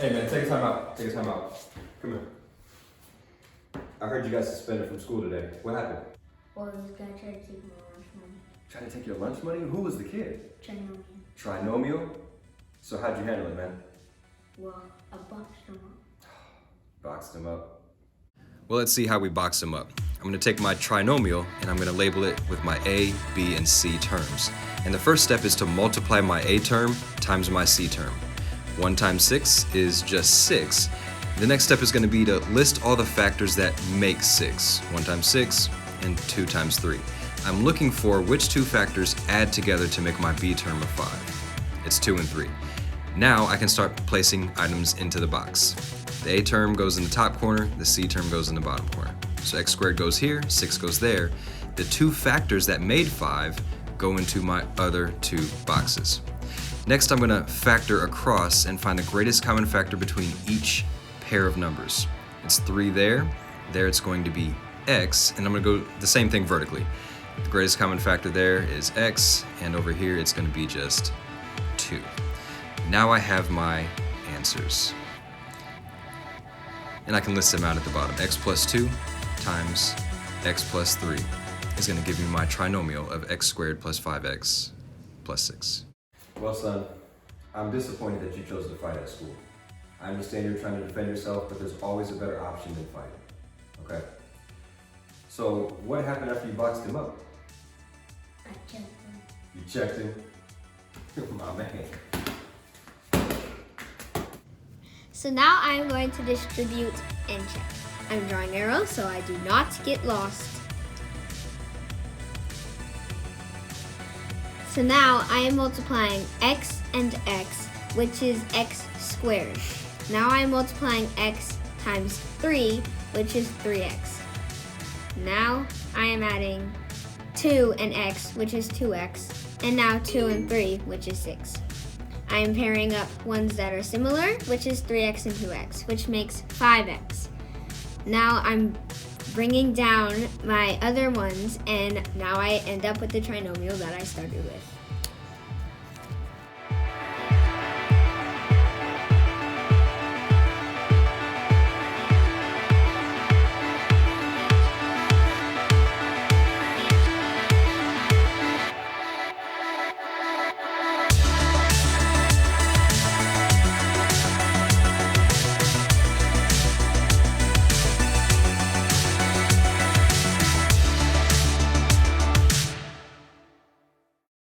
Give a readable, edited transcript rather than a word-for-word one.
Hey man, take a time out. Take a time out. Come here. I heard you got suspended from school today. What happened? Well, this guy tried to take my lunch money. Tried to take your lunch money? Who was the kid? Trinomial. Trinomial? So how'd you handle it, man? Well, I boxed him up. Boxed him up. Well, let's see how we box them up. I'm gonna take my trinomial and I'm gonna label it with my A, B, and C terms. And the first step is to multiply my A term times my C term. 1 times 6 is just 6. The next step is gonna be to list all the factors that make 6. 1 times 6 and 2 times 3. I'm looking for which two factors add together to make my B term of 5. It's 2 and 3. Now I can start placing items into the box. The A term goes in the top corner, the C term goes in the bottom corner. So x squared goes here, 6 goes there. The two factors that made 5 go into my other two boxes. Next, I'm gonna factor across and find the greatest common factor between each pair of numbers. It's 3 there, there it's going to be x, and I'm gonna go the same thing vertically. The greatest common factor there is x, and over here it's gonna be just 2. Now I have my answers. And I can list them out at the bottom. X plus 2 times x plus 3 is going to give me my trinomial of x squared plus 5x plus 6. Well, son, I'm disappointed that you chose to fight at school. I understand you're trying to defend yourself, but there's always a better option than fighting. Okay? So, what happened after you boxed him up? I checked him. You checked him? My man. So now I'm going to distribute and check. I'm drawing arrows so I do not get lost. So now I am multiplying x and x, which is x squared. Now I'm multiplying x times 3, which is 3x. Now I am adding 2 and x, which is 2x, and now 2 and 3, which is 6. I am pairing up ones that are similar, which is 3x and 2x, which makes 5x. Now I'm bringing down my other ones, and now I end up with the trinomial that I started with.